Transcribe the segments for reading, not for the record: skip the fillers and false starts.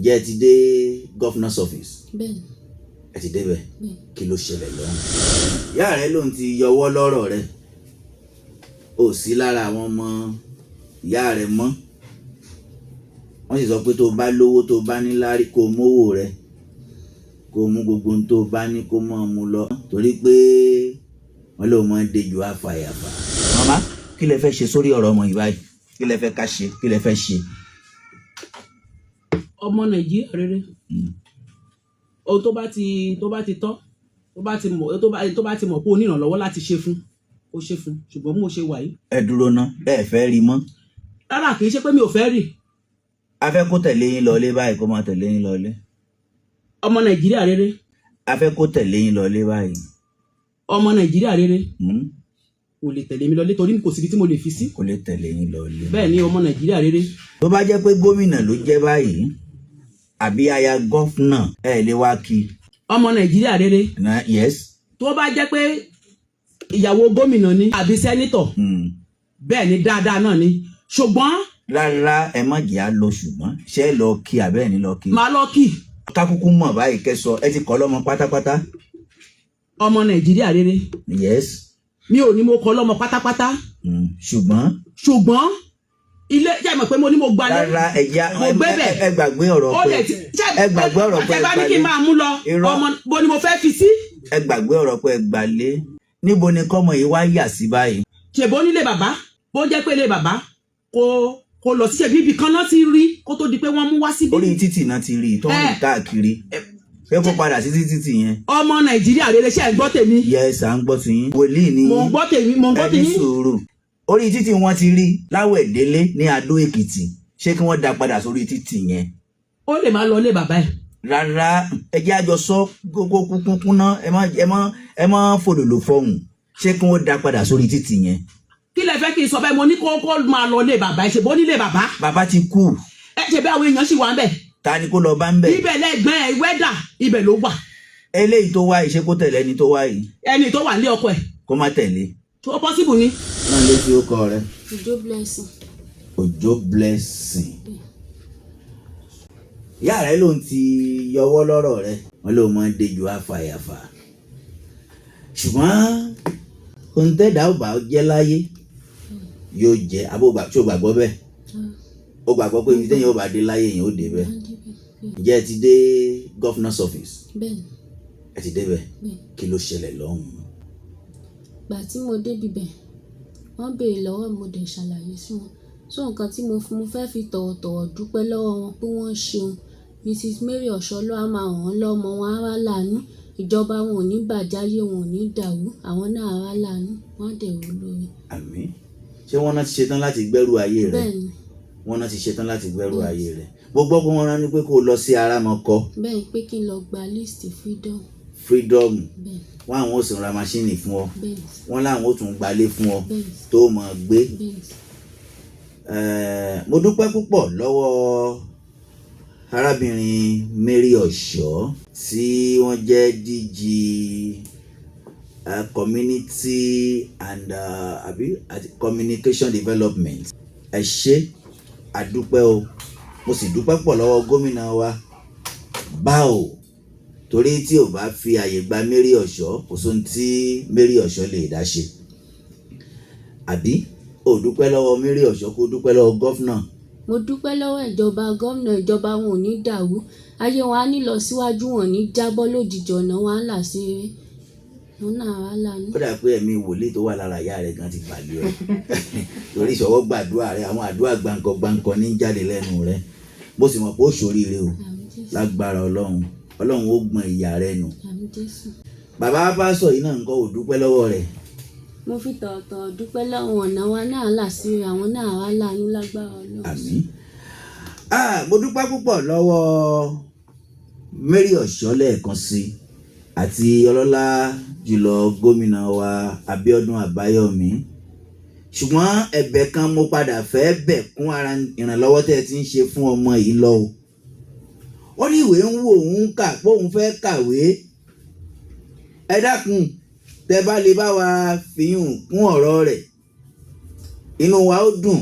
ǹjẹ́ ẹ ti dé governor's office? Bẹ́ẹ̀ni. Ẹ ti débẹ̀? Kí ló ṣẹlẹ̀ lọ́hùn? Ìyá rẹ lòun ti yọwọ́ lọ́rọ̀ rẹ, ò sí lára àwọn ọmọ ìyá rẹ mọ́. Wọ́n sì sọ pé tó bá lówó tó bá ní lárí kó mówó rẹ, kó mú gbogbo ohun tó bá ní kó mọ́ mú lọ, torí pé wọ́n lóun máa ń dejò àfàyàfà. Màmá, kí lẹ fẹ́ ṣe sórí ọ̀rọ̀ ọmọ yìí báyìí? Kí lẹ fẹ́ ká ṣe? Kí lẹ fẹ́ ṣe? Ọmọ Nàìjíríà rere, ohun tó bá ti tọ́, tó bá ti mọ̀ pé o ní ìrànlọ́wọ́ láti ṣe fún, ó ṣe fún, ṣùgbọ́n mo ṣe wà yìí. Ẹ dúró ná, ẹ fẹ́ rí mọ́? Rárá, kì í ṣe pé mi ò fẹ́ rí. A fẹ́ kó tẹ̀lé yín lọlé báyìí, kó máa tẹ̀lé yín lọlé. Ọmọ Nàìjíríà rere. A fẹ́ kó tẹ̀lé yín lọlé báyìí. Ọmọ Nàìjíríà rere. Kò lè tẹ̀lé mi lọlé torí kò síbi tí mo lè fi sí. Kò lè tẹ̀lé yín lọlé. Bẹ́ẹ̀ ni ọmọ Nàìjíríà rere. Tó bá jẹ́ pé gómìnà ló jẹ́ báyìí, àbí aya gọ́fúnà, ẹ lè wá kí. Ọmọ Nàìjíríà rere. Yes. Tó bá jẹ́ pé ìyàwó gómìnà ni àbí sẹ́nítọ̀, bẹ́ẹ̀ ni dáadáa náà ni, ṣùgbọ́n. Rárá, ẹ má jẹ́ á lọ ṣùgbọ́n ṣé ẹ lọ kí àbẹ́ẹ̀ ní lọ kí. Máa lọ kí. Kákúkú mọ̀ báyìí kẹsọ ẹ ti kọ́ lọ́mọ pátápátá. Ọmọ Nàìjíríà rere. Yes. Mi ò ní mo kọ́ lọ́mọ pátápátá. Ṣùgbọ́n ilé jẹ́ mọ̀ pé mo ní mo gbalẹ̀. Rárá, ẹ gbàgbé ọ̀rọ̀ pé ẹ gbàgbé ọ̀rọ̀ pé ẹ gbalẹ̀. Àtẹ̀bá ní kí n máa mú lọ. Ọmọ bo ni mo fẹ́ fi sí. Ẹ gbàgbé ọ̀rọ̀ pé ẹ gbalẹ̀. Níbo ni kọ́mọ yìí wá yà sí báyìí? Ṣèbó nílé bàbá, bó jẹ́ pé ilé bàbá kò lọ sí ṣebí ibì kan náà ti rí kó tó di pé wọ́n mú wá síbí. Orí títì náà ti rí tó ń rìn káàkiri. Fẹ́ kó padà sí títì yẹn. Ọmọ Nàìjíríà rere ṣe ń gbọ́ tèmi. Yes, à ń gbọ́ tiyín. Wòlíì ni. Mo ń gbọ́ tèmi. Ẹni sùúrù. Orí títì wọn ti rí Láwẹ̀délé ní Adó Èkìtì. Ṣé kí wọ́n dá padà sórí títì yẹn? Ó lè máa lọ ilé bàbá ẹ̀. Rárá, ẹ jẹ́ àjọ sọ kókó kúnkún náà, ẹ má fòlòlò fọhùn. Ṣé kí wọ́n dá padà sórí títì yẹn? Kí lẹ fẹ́ kí n sọ bẹ́ẹ̀? Mo ní kó máa lọ ilé bàbá ẹ̀, ṣe bó nílé bàbá. Bàbá ti kú. Ẹ ṣe bí àwọn èèyàn sì wà ń bẹ̀. Ta ni kó lọ bá ń bẹ̀? Ibẹ̀ lẹ́gbẹ́ ẹ̀ wẹ́dà, ibẹ̀ ló wà. Eléyìí tó wá yìí ṣé kó tẹ̀lé ẹni tó wá yìí? Ẹni tó wà ní ọkọ ẹ̀. Kó má tẹ̀lé. Tó possible ni. Náà ló fi ókọ rẹ. Òjó Blessing. Òjó Blessing. Ìyá rẹ ló ń ti yọwọ́ lọ́rọ̀ rẹ, wọ́n ló máa ń dejò àfàyàfà. Ṣùgbọ́n ohun tẹ́dá ò bá jẹ́ láyé yóò jẹ́ tí o gbàgbọ́ bẹ́ẹ̀. O gbàgbọ́ pé ibi tẹ́yìn ó bá dé láyé yẹn ó dé bẹ́ẹ̀. Ǹjẹ́ ẹ ti dé governor's office? Bẹ́ẹ̀ni. Ẹ ti débẹ̀? Kí ló ṣẹlẹ̀ lọ́hùn-ún? Gbà tí mo débi bẹ̀, wọ́n béèrè lọ́wọ́ mo dẹ̀ ṣàlàyé sí wọn. So nǹkan tí mo fẹ́ fi tọ̀wọ̀tọ̀wọ̀ dúpẹ́ lọ́wọ́ wọn pé wọ́n ṣeun. Mrs. Mary Ọ̀ṣọ́lọ́ á máa hàn lọ́mọ wọn á wá láàánú. Ìjọba wọn ò ní bàjáyé, wọn ò ní dàrú, àwọn náà á wá láàánú, wọ́n á dẹ̀ wò lórí. Àmín. Ṣé wọ́n náà ti ṣetán láti gbẹ́rù ayé rẹ̀? Bẹ́ẹ̀ni. Wọ́n náà ti ṣetán láti gbẹ́rù ayé rẹ̀. Gbogbo pé wọ́n rán ní pé kó lọ sí Aramọkọ. Bẹ́ẹ̀ni, pé kí n lọ gba list freedom. Freedom. Wọ́n àwọn ò sì ra maṣíìnì fún ọ. Wọ́n láwọn ò tún gbalé fún ọ tó mọ̀ gbé. Mo dúpẹ́ púpọ̀ lọ́wọ́ arábìnrin Mary Ọ̀ṣọ́ tí wọ́n jẹ́ DG community and communication development. Ẹ ṣé, àdúpẹ́ o. Mo sì dúpẹ́ pọ̀ lọ́wọ́ gómìnà wa Báò, torí tí ò bá fi àyè gba Mary Ọ̀ṣọ́ kò sóhun tí Mary Ọ̀ṣọ́ lè dá ṣe. Àbí o dúpẹ́ lọ́wọ́ Mary Ọ̀ṣọ́ kó dúpẹ́ lọ́wọ́ gọ́fúnà. Mo dúpẹ́ lọ́wọ́ ìjọba gómìnà, ìjọba wọn ò ní dàrú, ayé wọn á ní lọ síwájú, wọn ò ní jábọ́ lójijì, ọ̀nà wọn á là sí eré, wọn náà á lànà. Ó dà pé ẹ̀mí wòlíì tó wà lára ìyá rẹ̀ gan ti pàdé ọ torí ìṣọwọ́ gbàdúrà rẹ̀, àwọn àdúrà gbàǹkọ ní jáde lẹ́nu rẹ̀. Mo sì mọ̀ pé ó ṣoríire o lágbára Ọlọ́run ó gbọ̀n ìyá rẹ̀ nù. Bàbá pásọ̀ yìí náà ń kọ́ ò dúpẹ́ lọ́wọ́ rẹ̀. Mo fi tọ̀ọ̀tọ̀ dúpẹ́ lọ́wọ́, ọ̀nà wa náà là sí àwọn náà wá láàánú lágbára Ọlọ́run. Àmín. Mo dúpẹ́ púpọ̀ lọ́wọ́ Mary Ọ̀ṣọ́ lẹ́ẹ̀kan sí àti ọlọ́lá jùlọ gómìnà wa Abíọ́dún Àbáyọ̀mí. Ṣùgbọ́n ẹ̀bẹ̀ kan mo padà fẹ́ bẹ̀ kún ara ìrànlọ́wọ́ tẹ́ ẹ ti ń ṣe fún ọmọ yìí lọ o. Ó ní ìwé ń wò òun kà pé òun fẹ́ kàwé. Ẹ dákun tẹ́ bá lè bá wa fìyùn kún ọ̀rọ̀ rẹ̀, inú wa ó dùn.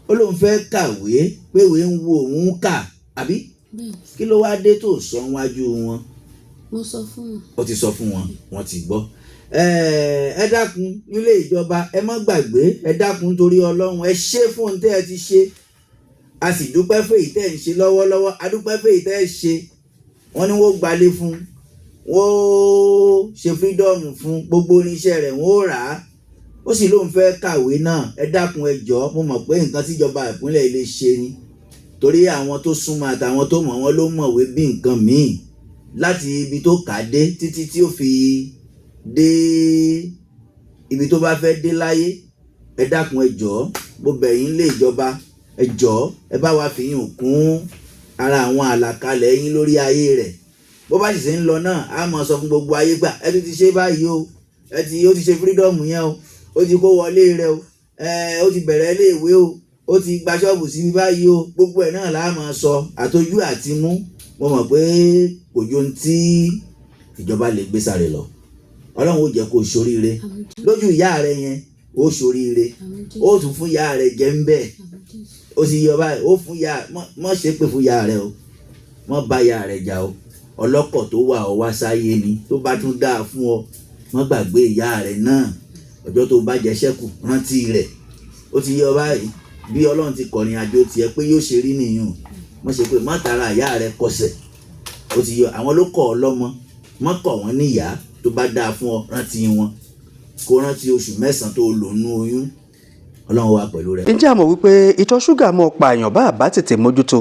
Ó lóun fẹ́ kàwé pé ìwé ń wo òun kà, àbí bẹ́ẹ̀ kí ló wá dé tó sọ wájú wọn? mo sọ fún wọn. ó ti sọ fún wọn, wọ́n ti gbọ́. ẹ dákun nílé ìjọba, ẹ má gbàgbé, ẹ dákun torí Ọlọ́run, ẹ ṣe fún ohun tẹ́ ẹ ti ṣe. A sì dúpẹ́ fún èyí tẹ́ ẹ ń ṣe lọ́wọ́lọ́wọ́, a dúpẹ́ fún èyí tẹ́ ẹ ṣe. Wọ́n ní wọ́n gbalé fún, wọ́n ṣe fírídọ́ọ̀mù fún, gbogbo irinṣẹ́ rẹ̀ wọ́n rà á. Ó sì lóun fẹ́ kàwé náà. Ẹ dákun ẹ jọ̀ọ́, mo mọ̀ pé nǹkan tíjọba ìpínlẹ̀ ilé ṣe ni, torí àwọn tó súnmọ́ àtàwọn tó mọ̀ wọ́n ló mọ̀wé bí nǹkan míì, láti ibi tó kà á dé títí tí ó fi dé ibi tó bá fẹ́ dé láyé. Ẹ dákun ẹ jọ̀ọ́, mo bẹ̀ yín lé ìjọba, ẹ jọ̀ọ́ ẹ bá wa fi yín kún ara àwọn àlàkalẹ̀ yín lórí ayé rẹ̀. Bó bá sì ṣe ń lọ náà, a máa sọ fún gbogbo ayé gbà, ẹ ti ṣe báyìí o, ó ti ṣe fírídọ́ọ̀mù yẹn o, ó ti kó wọlé rẹ o, ó ti bẹ̀rẹ̀ iléèwé o, ó ti gba ṣọ́ọ̀bù síbi báyìí o. Gbogbo ẹ̀ náà la máa sọ, àtọjú àti mú. Mo mọ̀ pé kò ju ohun tí ìjọba lè gbé sáré lọ. Ọlọ́run ó jẹ́ kó ṣoríire lójú ìyá rẹ yẹn, ó ṣoríire, ó tún fún ìyá rẹ jẹ ń bẹ́ẹ̀. Ó sì yọ báyìí, ó fún ìyá, mọ̀ ṣe pé fún ìyá rẹ o, mọ̀ bá ìyá rẹ jà o. Ọlọ́kọ̀ tó wà ọ wá sáyé ni, tó bá tún dáa fún ọ, mọ̀ gbàgbé ìyá rẹ náà. Ọjọ́ tó bá jẹ ṣẹ́kù, rántí rẹ̀. Ó ti yọ báyìí, bí Ọlọ́run ti kọrin àjò tiẹ̀ pé yóò ṣe rí nìyẹn. Mọ̀ ṣe pé má tara ìyá rẹ kọsẹ̀. Ó ti yọ, àwọn ló kọ̀ ọ́ lọ́mọ, mọ̀ kọ̀ wọ́n níyà. Tó bá dáa fún ọ, rántí wọn. Kó rántí oṣù 9 tó lò nú oyún. Ọlọ́run wà pẹ̀lú rẹ. ǹjẹ́ a mọ̀ wípé ìtọ̀ ṣúgà mọ́ pa èèyàn bá àbá tètè mójútó?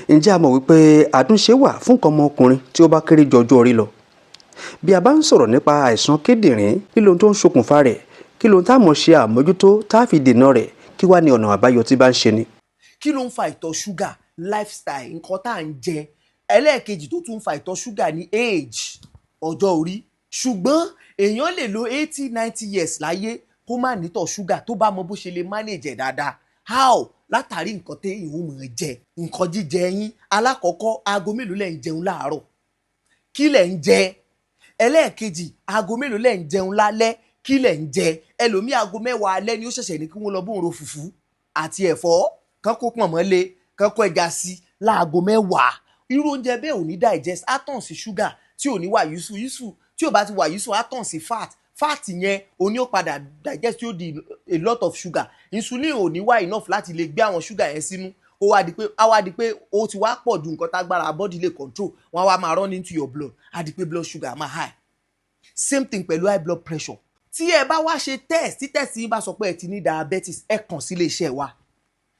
ǹjẹ́ a mọ̀ wípé àtúnṣe wà fún nǹkan ọmọkùnrin tí ó bá kéré ju ọjọ́ orí lọ? bí a bá ń sọ̀rọ̀ nípa àìsàn kíndìnrín, kí lóhun tó ń ṣokùnfà rẹ̀, kí lóhun tá a mọ̀ ṣe àmójútó tá a fi dènà rẹ̀, kí wá ní ọ̀nà àbáyọ tí bá ń ṣe ni. kí ló ń fa ìtọ̀ ṣúgà? Lifestyle, nǹkan tá à ń jẹ. Ẹlẹ́ẹ̀kejì tó tún ń fa ìtọ̀ ṣúgà ní age, ọjọ́ orí. Ṣùgbọ́n èèyàn lè lo 80-90 years láyé kó má nítọ̀ ṣúgà tó bá mọ bó ṣe lè manage dáadáa. How? Látàrí nǹkan téèyàn ó máa jẹ, nǹkan jíjẹ yín. Alákọ̀ọ́kọ́, aago mélòó lẹ̀ ń jẹun láàárọ̀? Kí lẹ̀ ń jẹ? Ẹlẹ́ẹ̀kejì, aago mélòó lẹ̀ ń jẹun lálẹ́? Kí lẹ̀ ń jẹ? Ẹlòmíì aago 10 alẹ́ ni ó ṣẹ̀ṣẹ̀ ní kí wọ́n lọ bóun ro fùfú àti ẹ̀fọ́, kán kó pọ̀nmọ́ lé, kán kó ẹja sí láago 10. Irú oúnjẹ bẹ́ẹ̀ ò ní digest, á tàn sí ṣúgà tí ò ní wà useful. Tí ò bá ti wà useful, á tàn sí fat yẹn òní ó padà digest, tí ó di a lot of sugar. Insulin ò ní wà enough láti lè gbé àwọn sugar yẹn sínú. Á wá di pé ó ti wá pọ̀ ju nǹkan tágbára body lè control. Wọ́n á wá máa run into your blood. Á di pé blood sugar máa high. Same thing pẹ̀lú high blood pressure. Tí ẹ bá wá ṣe test, tí test yín bá sọ pé ẹ ti ní diabetes, ẹ kàn sí iléeṣẹ́ wa.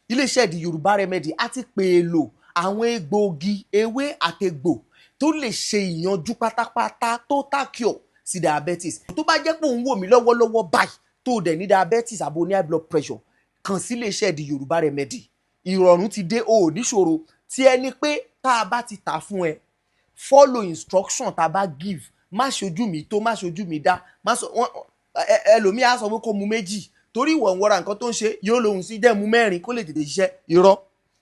Iléeṣẹ́ The Yorùbá Remedy á ti pè é lò àwọn egbòogi ewé àtegbò tó lè ṣe ìyanjú pátápátá, total cure sí diabetes. Tó bá jẹ́ pé òun wò mí lọ́wọ́lọ́wọ́ báyìí tó dẹ̀ ní diabetes àbò ní high blood pressure, kàn sí iléeṣẹ́ The Yorùbá Remedy. Ìrọ̀rùn ti dé, o ò níṣòro. Tí ẹni pé tá a bá ti tà fún ẹ, follow instruction tá a bá give. Má ṣojú mi tó, má ṣojú mi dá. Ẹlòmíì á sọ pé kó mu 2 torí ìwọ̀n wọ́ra nǹkan tó ń ṣe, yóò lóhun sí jẹ́ mu 4 kó lè tètè ṣiṣẹ́. Irọ́,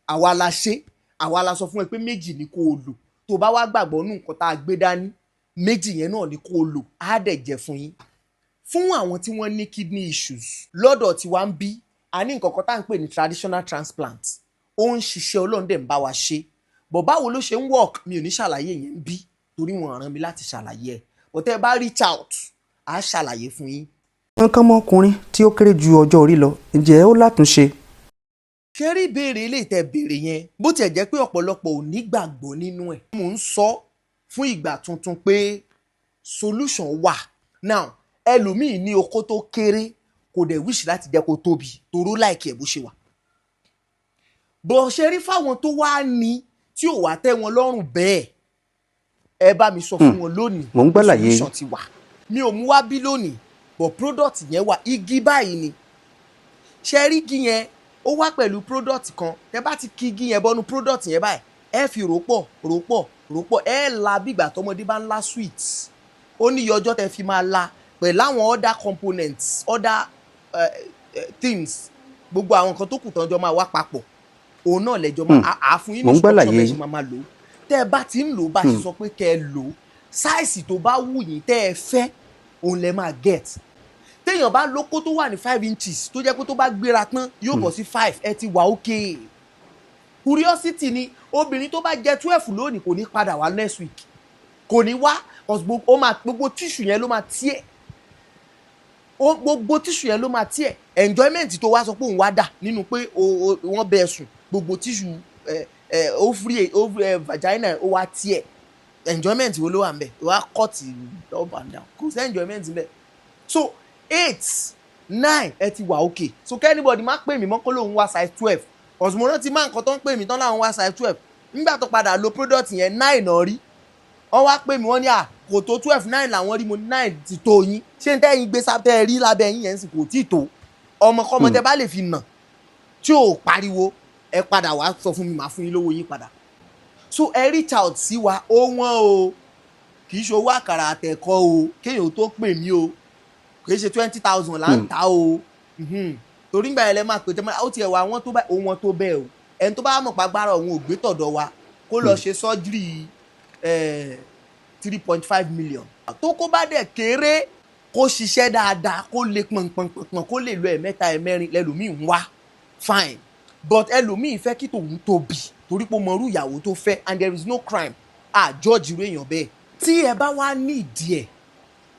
àwa la ṣe, àwa la sọ fún ẹ pé 2 ni kó o lò. Tó bá wá gbàgbọ́ nù nǹkan tá a gbé dání, 2 yẹn náà ni kó o lò, á dẹ̀ jẹ́ fún yín. Fún àwọn tí wọ́n ní kidney issues, lọ́dọ̀ tí wá ń bí, a ní nǹkan kan tá à ń pè ní traditional transplant. Ó ń ṣiṣẹ́, Ọlọ́run dẹ̀ ń bá wa ṣe. Bọ̀ báwo ló ṣe ń work, mi ò ní ṣàlàyé yẹn ń bí torí wọ́n rán mi láti ṣàlàyé ẹ̀. But tẹ́ ẹ bá reach out, á ṣàlàyé fún yín. nǹkan ọmọkùnrin tí ó kéré ju ọjọ́ orí lọ, ǹjẹ́ ó látúnṣe? Ṣé rí ìbéèrè ilé ìtẹ́ béèrè yẹn, bó tiẹ̀ jẹ́ pé ọ̀pọ̀lọpọ̀ ò ní gbàgbọ́ nínú ẹ̀. Mò ń sọ fún ìgbà tuntun pé solution wà. Now, ẹlòmíì ní okó tó kéré kò dẹ̀ wish láti jẹ́ kó tóbi toró láìkí ẹ̀ bó ṣe wà. Bọ̀ ṣe rí fáwọn tó wá ní tí ò wá tẹ́ wọn lọ́rùn bẹ́ẹ̀, ẹ bá mi sọ fún wọn lónìí. Mò ń gbàlàyé. Solution ti wà. Mi ò mú wá bí lónìí, but product yẹn wà. Igi báyìí ni. Ṣé rí igi yẹn, ó wá pẹ̀lú product kan. Tẹ́ bá ti kí igi yẹn bọ́nu product yẹn báyìí, ẹ fi ròpọ̀, ẹ la bí ìgbà tọmọdé bá ń la sweet. Ó ní iye ọjọ́ tẹ́ fi máa la pẹ̀lú àwọn other components, other things. Gbogbo àwọn nǹkan tó kù tán jọ máa wá papọ̀. Òun náà lẹ́jọ́ máa àfún yín ní instruction bẹ́ẹ̀ ṣe máa lò. Tẹ́ ẹ bá ti ń lò bá ṣe sọ pé kẹ́ ẹ lò, sáìsì tó bá wù yín tẹ́ ẹ fẹ́, òun lẹ máa get. Téèyàn bá lóko tó wà ní 5 inches tó jẹ́ pé tó bá gbéra tán yóò bọ̀ sí 5, ẹ ti wà okay. curiosity ni obìnrin tó bá jẹ 12 lónìí kò ní padà wá next week kò ní wá gbogbo tissue yẹn ló máa tiẹ̀ gbogbo tissue yẹn ló máa tiẹ̀ enjoyment tó wá sọ pé òun wá dà nínú pé wọ́n bẹ̀ sùn gbogbo tissue ovary vagina ó wá tiẹ̀ enjoyment wo ló wà ń bẹ̀ wá cut up and down kò sí enjoyment ń bẹ̀ so 8 9 ẹ ti wà okay so kẹ́nìbọ̀dì má pè mí mọ́ kó lóun wá size 12 ọ̀sùnmọ́rán ti máa nǹkan tó ń pè mí tán láwọn wá size 12 nígbà tó padà lo product yẹn 9 náà rí wọ́n wá pè mí wọ́n ní kò tó 12 9 làwọn rí mo 9 ti tó yín ṣé n tẹ́yìn gbé sábẹ́ rí lábẹ́ yín yẹn sì kò tí ì tó ọmọkọ́mọ tẹ bá lè fi nà tí ò pariwo ẹ padà wá sọ fún mi màá fún yín lówó yín padà so ẹ reach out sí wa ó wọ́n o kì í ṣe owó àkàrà àtẹ̀kọ́ o kéèyàn tó pè mí o kì í ṣe 20,000 là ń ta o torí gbà yẹn lẹ máa pè tẹ́ ó tiẹ̀ wá wọ́n tó bẹ́ẹ̀ òun wọn tó bẹ́ẹ̀ o ẹni tó bá mọ̀ pàgbára òun ò gbé tọ̀dọ̀ wa kó lọ ṣe surgery 3.5 million tó kó bá dẹ̀ kéré kó ṣiṣẹ́ dáadáa kó lè pọ̀npọ̀npọ̀n kó lè lo ẹ̀mẹ́ta ẹ̀mẹ́rin lẹ́lòmíì ń wá fine but ẹlòmíì fẹ́ kí tòun tóbi torí pé mo rú ìyàwó tó fẹ́ and there is no crime judge irú èèyàn bẹ́ẹ̀ tí ẹ bá wá ní ìdí ẹ̀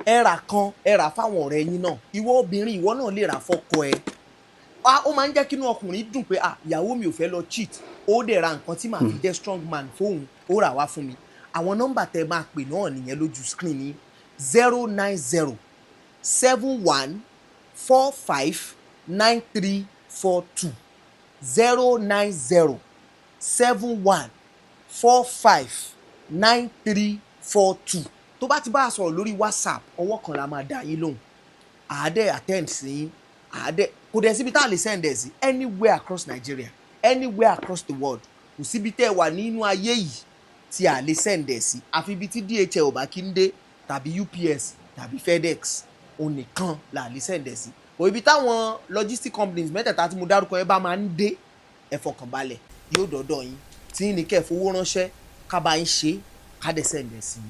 ẹ rà kan ẹ rà fáwọn ọ̀rẹ́ yín náà ìwọ obìnrin ìwọ náà lè rà fọ́kọ ẹ ó máa ń jẹ́ kínú ọkùnrin dùn pé ìyàwó mi ò fẹ́ lọ cheat ó dẹ̀ ra nǹkan tí màá fi jẹ́ strong man fóun ó rà wá fún mi àwọn nọ́mbà tẹ máa pè náà nìyẹn lójú screen ní 090 71 45 9342 090 71 45 9342 tó bá ti bá a sọ̀rọ̀ lórí WhatsApp ọwọ́ kan la máa dá yín lóhùn àádẹ́ attend sí yín àádẹ́ kò dẹ̀ síbi tá a lè send ẹ̀ sí anywhere across Nigeria anywhere across the world kò síbi tẹ́ ẹ wà nínú ayé yìí tí a lè send ẹ̀ sí àfi ibi tí DHL ò bá kí ń dé tàbí UPS tàbí FedEx òun nìkan là lè send ẹ̀ sí ibi táwọn logistic companies mẹ́tẹ̀ẹ̀ta tí mo dárúkọ ẹ bá máa ń dé ẹ fọkàn balẹ̀ yóò dọ̀dọ̀ yín tí ní kẹ́ ẹ fowó ránṣẹ́ ká bá yín ṣe ká dẹ̀ send ẹ̀ sí.